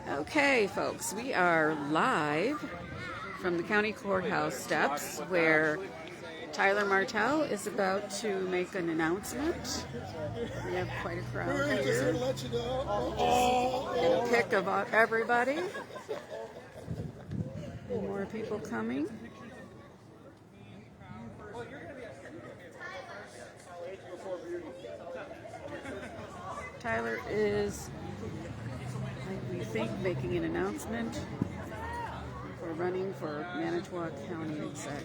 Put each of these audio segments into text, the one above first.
Okay, folks, we are live from the county courthouse steps where Tyler Martell is about to make an announcement. We have quite a crowd here. Get a pic of everybody. And more people coming. Tyler is, we think, making an announcement for running for Manitowoc County Exec.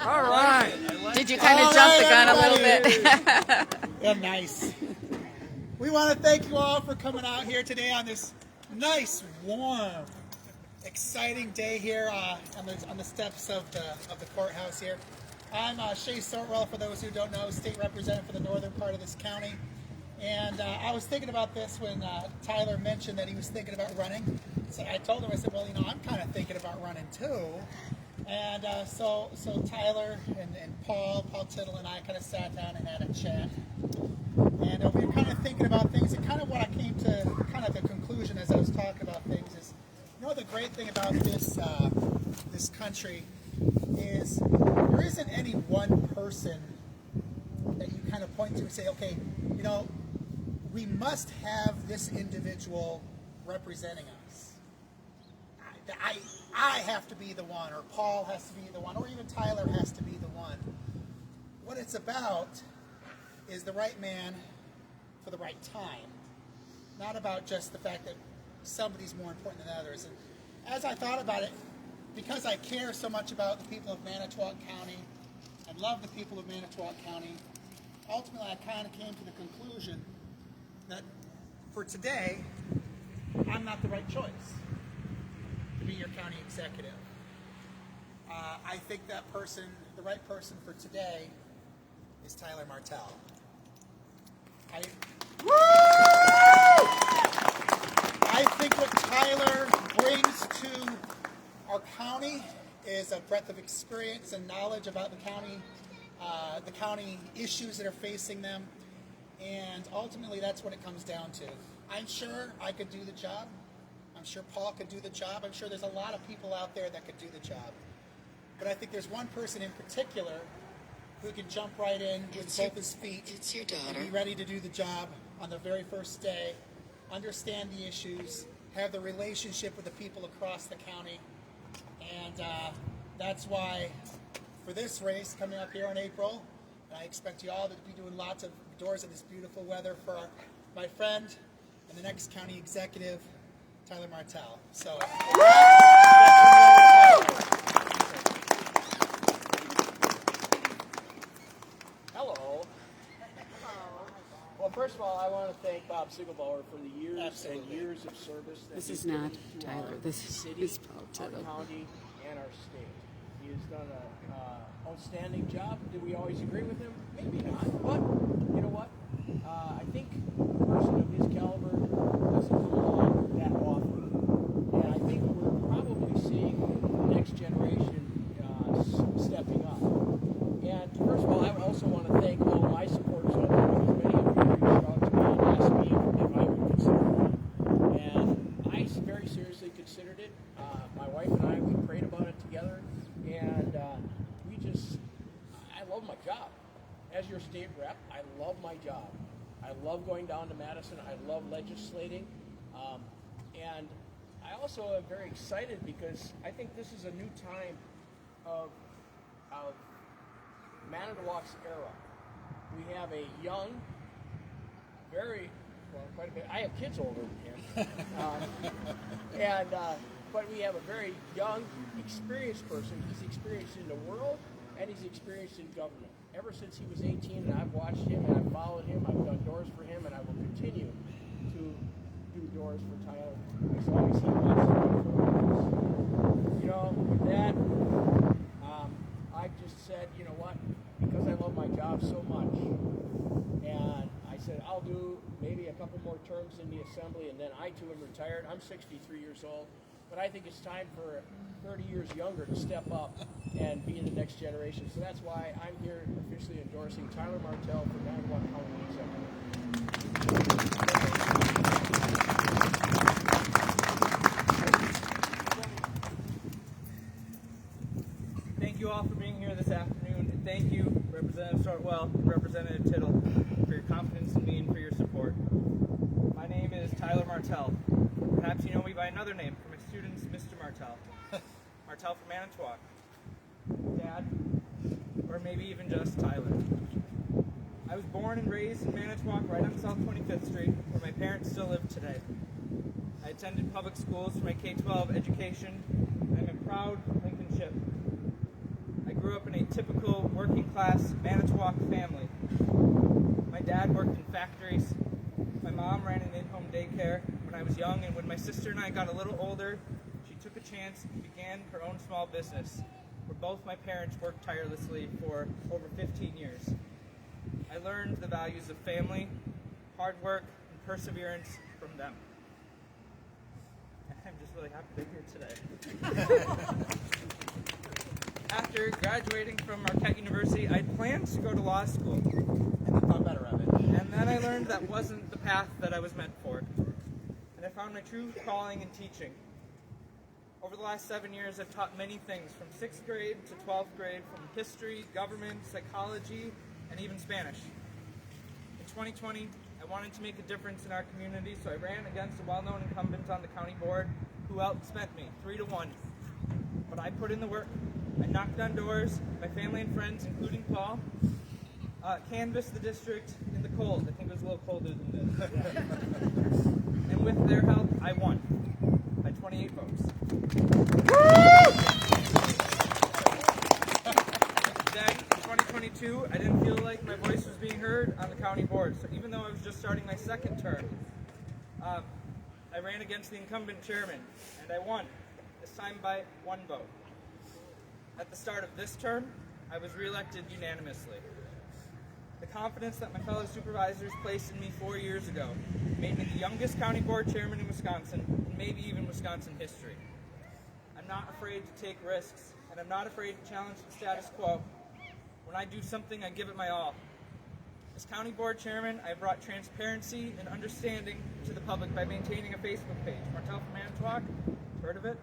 All right. Did you kind of jump the gun a little bit? Yeah, nice. We want to thank you all for coming out here today on this nice, warm, exciting day here on the steps of the courthouse here. I'm Shay Sortwell, for those who don't know, state representative for the northern part of this county. And I was thinking about this when Tyler mentioned that he was thinking about running. So I told him, I said, well, I'm kind of thinking about running too. And so Tyler and Paul Tittle and I kind of sat down and had a chat. And we were kind of thinking about things, and kind of what I came to kind of the conclusion as I was talking about things is, the great thing about this country is there isn't any one person that you kind of point to and say, okay, we must have this individual representing us. I have to be the one, or Paul has to be the one, or even Tyler has to be the one. What it's about is the right man for the right time. Not about just the fact that somebody's more important than others. And as I thought about it, because I care so much about the people of Manitowoc County, and love the people of Manitowoc County, ultimately I kind of came to the conclusion that for today, I'm not the right choice to be your county executive. I think that person, the right person for today, is Tyler Martell. I think what Tyler brings to our county is a breadth of experience and knowledge about the county issues that are facing them, and ultimately that's what it comes down to. I'm sure I could do the job. I'm sure Paul could do the job. I'm sure there's a lot of people out there that could do the job. But I think there's one person in particular who can jump right in with both his feet and be ready to do the job on the very first day, understand the issues, have the relationship with the people across the county. And that's why for this race coming up here in April, I expect you all to be doing lots of doors in this beautiful weather for my friend and the next county executive, Tyler Martell. So. Well, first of all, I want to thank Bob Siegelbauer for the years and years of service that This he's is not given to Tyler. our This city, is Paul our Tittle. county, and our state. He has done an outstanding job. Did we always agree with him? Maybe not. But you know what? I think a person of his caliber doesn't come along that often. And I think we're probably seeing the next generation stepping up. And first of all, I also want to thank all my supporters out there, because many of you reached out to me and asked me if I would consider it. And I very seriously considered it. My wife and I, we prayed about it together, and I love my job. As your state rep, I love my job. I love going down to Madison. I love legislating. And I also am very excited because I think this is a new time of Manitowoc's era. We have a young, quite a bit. I have kids older than him, but we have a very young, experienced person. He's experienced in the world, and he's experienced in government. Ever since he was 18, and I've watched him, and I've followed him, I've done doors for him, and I will continue to do doors for Tyler as long as he wants to do for us. With that, I've just said, you know what, because I love my job so much, and I said I'll do maybe a couple more terms in the assembly, and then I too am retired. I'm 63 years old, but but I think it's time for 30 years younger to step up and be in the next generation. So that's why I'm here officially endorsing Tyler Martell for Manitowoc County Executive. Thank you all for being here this afternoon, and thank you, Representative Sortwell and Representative Tittle, for your confidence in me and for your support. My name is Tyler Martell. Perhaps you know me by another name from my students, Mr. Martell. Martell from Manitowoc. Dad, or maybe even just Tyler. I was born and raised in Manitowoc right on South 25th Street, where my parents still live today. I attended public schools for my K-12 education, and I'm a proud Lincoln Chip. I grew up in a typical working-class Manitowoc family. My dad worked in factories. My mom ran an in-home daycare when I was young, and when my sister and I got a little older, she took a chance and began her own small business, where both my parents worked tirelessly for over 15 years. I learned the values of family, hard work, and perseverance from them. I'm just really happy to be here today. After graduating from Marquette University, I planned to go to law school, and I thought better of it. And then I learned that wasn't the path that I was meant for. And I found my true calling in teaching. Over the last 7 years, I've taught many things, from 6th grade to 12th grade, from history, government, psychology, and even Spanish. In 2020, I wanted to make a difference in our community, so I ran against a well-known incumbent on the county board who outspent me 3-1. But I put in the work. I knocked on doors, my family and friends, including Paul, canvassed the district in the cold. I think it was a little colder than this. And with their help, I won by 28 votes. Then, in 2022, I didn't feel like my voice was being heard on the county board. So even though I was just starting my second term, I ran against the incumbent chairman, and I won, this time by 1 vote. At the start of this term, I was reelected unanimously. The confidence that my fellow supervisors placed in me 4 years ago made me the youngest county board chairman in Wisconsin, and maybe even Wisconsin history. I'm not afraid to take risks, and I'm not afraid to challenge the status quo. When I do something, I give it my all. As county board chairman, I brought transparency and understanding to the public by maintaining a Facebook page. Martell from Manitowoc, heard of it?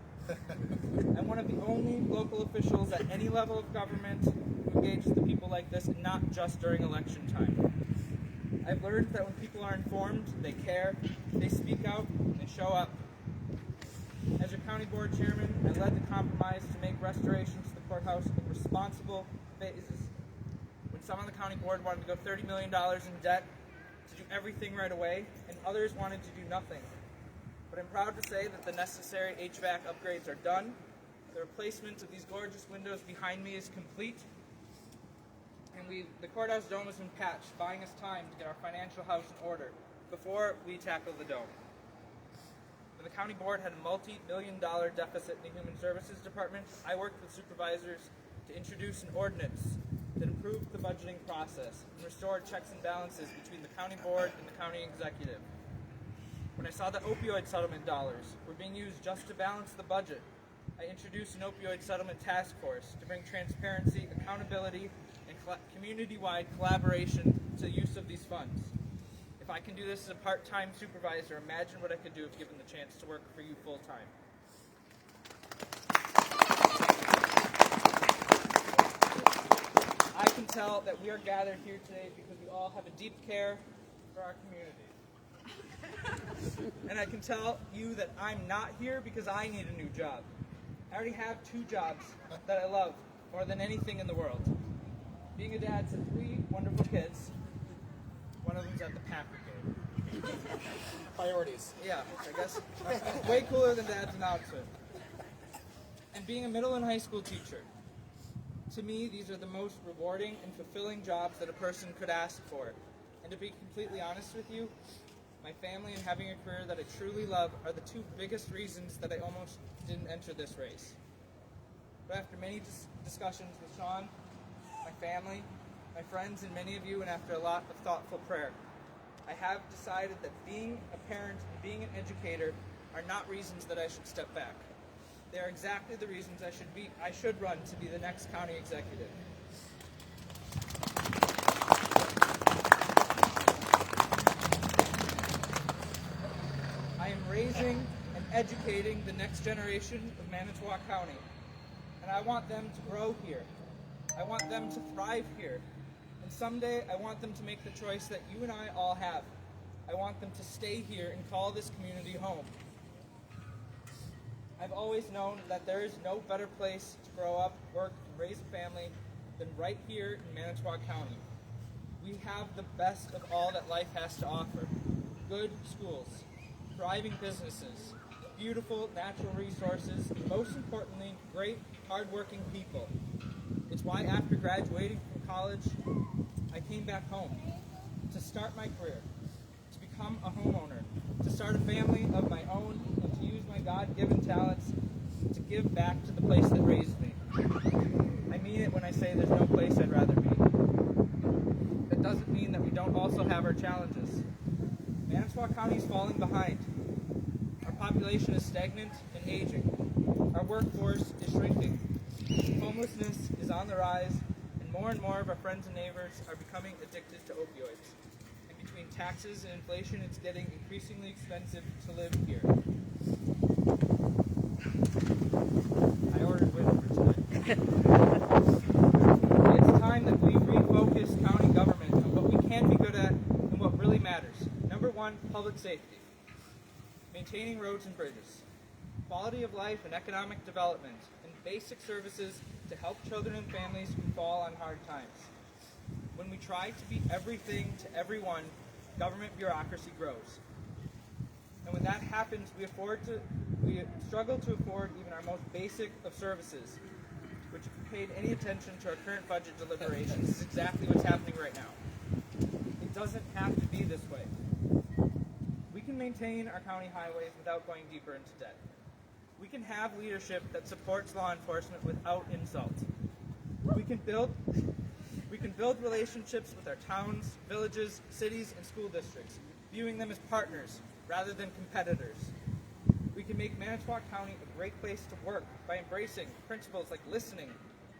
I'm one of the only local officials at any level of government who engages the people like this, and not just during election time. I've learned that when people are informed, they care, they speak out, and they show up. As your county board chairman, I led the compromise to make restorations to the courthouse in responsible phases. When some on the county board wanted to go $30 million in debt to do everything right away, and others wanted to do nothing. But I'm proud to say that the necessary HVAC upgrades are done. The replacement of these gorgeous windows behind me is complete. And the courthouse dome has been patched, buying us time to get our financial house in order before we tackle the dome. When the county board had a multi-million-dollar deficit in the Human Services Department, I worked with supervisors to introduce an ordinance that improved the budgeting process and restored checks and balances between the county board and the county executive. When I saw that opioid settlement dollars were being used just to balance the budget, I introduced an opioid settlement task force to bring transparency, accountability, and community-wide collaboration to the use of these funds. If I can do this as a part-time supervisor, imagine what I could do if given the chance to work for you full-time. I can tell that we are gathered here today because we all have a deep care for our community. And I can tell you that I'm not here because I need a new job. I already have 2 jobs that I love more than anything in the world. Being a dad to 3 wonderful kids. One of them's at the Packer game. Priorities. Yeah, I guess. Way cooler than dad's announcement. And being a middle and high school teacher. To me, these are the most rewarding and fulfilling jobs that a person could ask for. And to be completely honest with you, my family and having a career that I truly love are the 2 biggest reasons that I almost didn't enter this race. But after many discussions with Sean, my family, my friends, and many of you, and after a lot of thoughtful prayer, I have decided that being a parent and being an educator are not reasons that I should step back. They are exactly the reasons I should run to be the next county executive. I am raising and educating the next generation of Manitowoc County, and I want them to grow here. I want them to thrive here, and someday I want them to make the choice that you and I all have. I want them to stay here and call this community home. I've always known that there is no better place to grow up, work, and raise a family than right here in Manitowoc County. We have the best of all that life has to offer. Good schools, thriving businesses, beautiful natural resources, and most importantly, great, hardworking people. It's why after graduating from college, I came back home to start my career, to become a homeowner, to start a family of my own, and to use my God-given talents to give back to the place that raised me. I mean it when I say there's no place I'd rather be. That doesn't mean that we don't also have our challenges. Manitowoc County is falling behind. Our population is stagnant and aging. Our workforce is shrinking. Homelessness is on the rise, and more of our friends and neighbors are becoming addicted to opioids. And between taxes and inflation, it's getting increasingly expensive to live here. I ordered winter for tonight. It's time that we refocus county government on what we can be good at and what really matters. Number one, public safety. Maintaining roads and bridges. Quality of life and economic development, and basic services to help children and families who fall on hard times. When we try to be everything to everyone, government bureaucracy grows. And when that happens, we struggle to afford even our most basic of services, which if you paid any attention to our current budget deliberations, is exactly what's happening right now. It doesn't have to be this way. We can maintain our county highways without going deeper into debt. We can have leadership that supports law enforcement without insult. We can build relationships with our towns, villages, cities, and school districts, viewing them as partners rather than competitors. We can make Manitowoc County a great place to work by embracing principles like listening,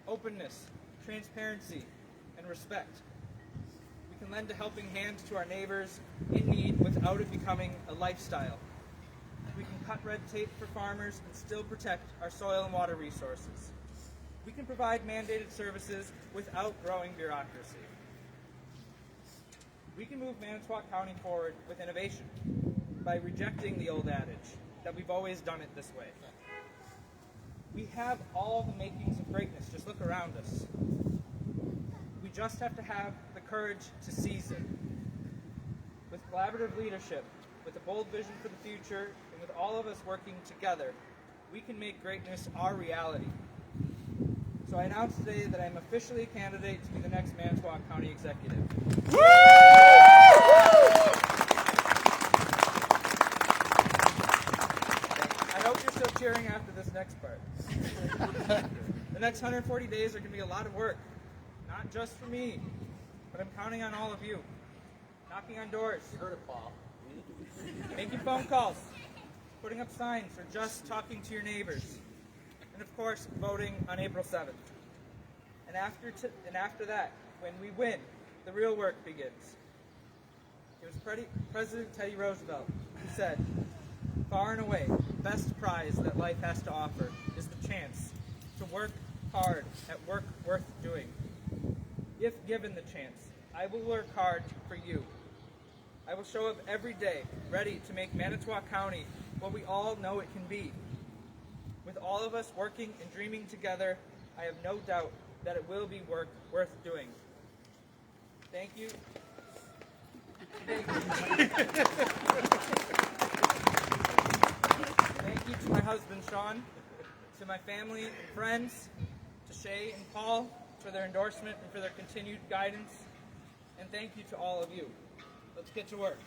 openness, transparency, and respect. We can lend a helping hand to our neighbors in need without it becoming a lifestyle. We can cut red tape for farmers and still protect our soil and water resources. We can provide mandated services without growing bureaucracy. We can move Manitowoc County forward with innovation by rejecting the old adage that we've always done it this way. We have all the makings of greatness. Just look around us. We just have to have the courage to seize it. With collaborative leadership, with a bold vision for the future, and with all of us working together, we can make greatness our reality. So I announce today that I'm officially a candidate to be the next Manitowoc County Executive. Woo! I hope you're still cheering after this next part. The next 140 days are going to be a lot of work, not just for me, but I'm counting on all of you. Knocking on doors. You heard it, Paul. Making phone calls, putting up signs, or just talking to your neighbors. And of course, voting on April 7th. And after that, when we win, the real work begins. It was President Teddy Roosevelt who said, "Far and away, the best prize that life has to offer is the chance to work hard at work worth doing. If given the chance, I will work hard for you. I will show up every day, ready to make Manitowoc County what we all know it can be. With all of us working and dreaming together, I have no doubt that it will be work worth doing." Thank you. Thank you to my husband, Sean, to my family and friends, to Shay and Paul for their endorsement and for their continued guidance, and thank you to all of you. Let's get to work.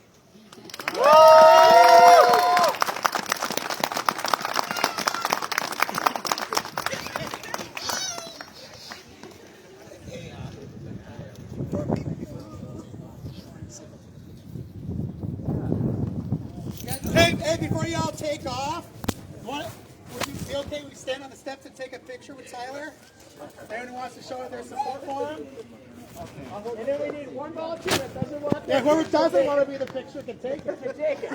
Hey, before y'all take off, would you be okay? stand on the steps and take a picture with Tyler? Anyone who wants to show their support for him? And then we need one volunteer that doesn't want Yeah, whoever doesn't want to be the picture can take it. to take it.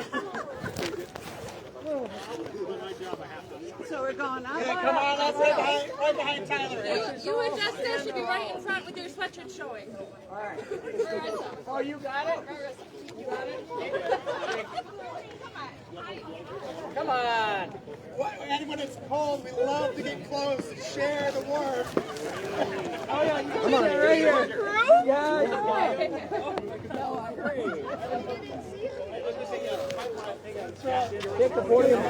So we're going up. Yeah, come on, that's right behind Tyler. You and Justin should be right in front with your sweatshirt showing. All right. Oh, you got it? You got it? Come on. And when it's cold, we love to get close and share the warmth. Oh, yeah. Come on, right here. Yeah. Take the podium.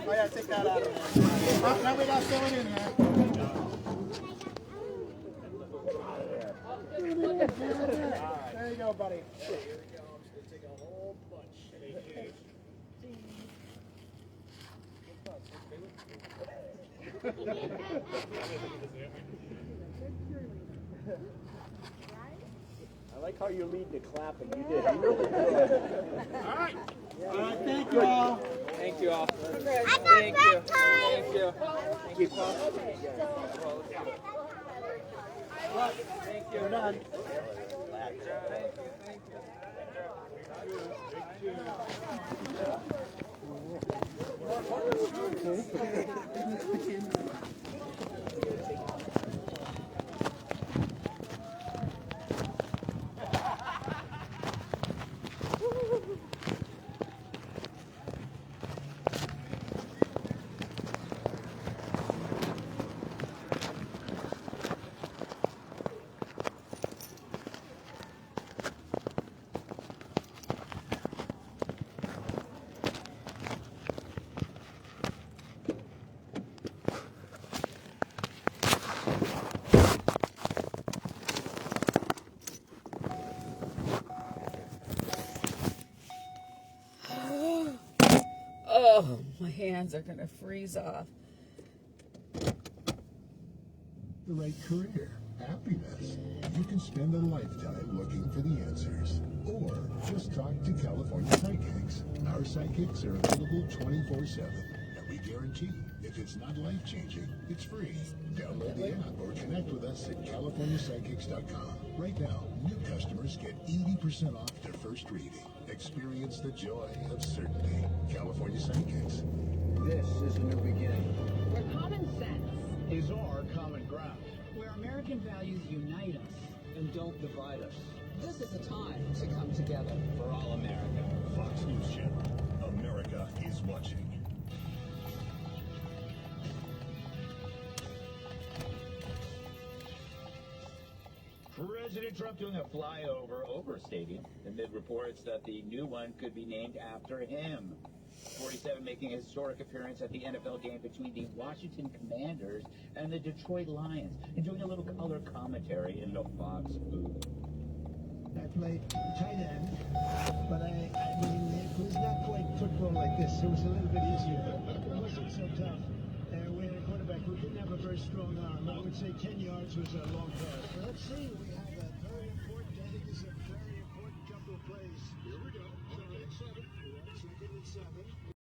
Oh, yeah, take that out of there. Now we got someone in there. There you go, buddy. I like how you lead the clapping. You did. You really did. All right, thank you all. Thank you all. I Thank you. Thank you. Thank you, Paul. Thank you. We're done. Oh, my hands are going to freeze off. The right career, happiness. You can spend a lifetime looking for the answers. Or just talk to California Psychics. Our psychics are available 24/7. And we guarantee if it's not life-changing, it's free. Download the app or connect with us at CaliforniaPsychics.com. Right now, new customers get 80% off their first reading. Experience the joy of certainty. California Psychics. This is a new beginning. Where common sense is our common ground. Where American values unite us and don't divide us. This is a time to come together for all America. Fox News Channel. America is watching. President Trump doing a flyover over a stadium amid reports that the new one could be named after him. 47 making a historic appearance at the NFL game between the Washington Commanders and the Detroit Lions and doing a little color commentary in the Fox booth. I played tight end, but I mean, it was not quite football like this. It was a little bit easier. It wasn't so tough. We had a quarterback who didn't have a very strong arm. I would say 10 yards was a long pass. Let's see.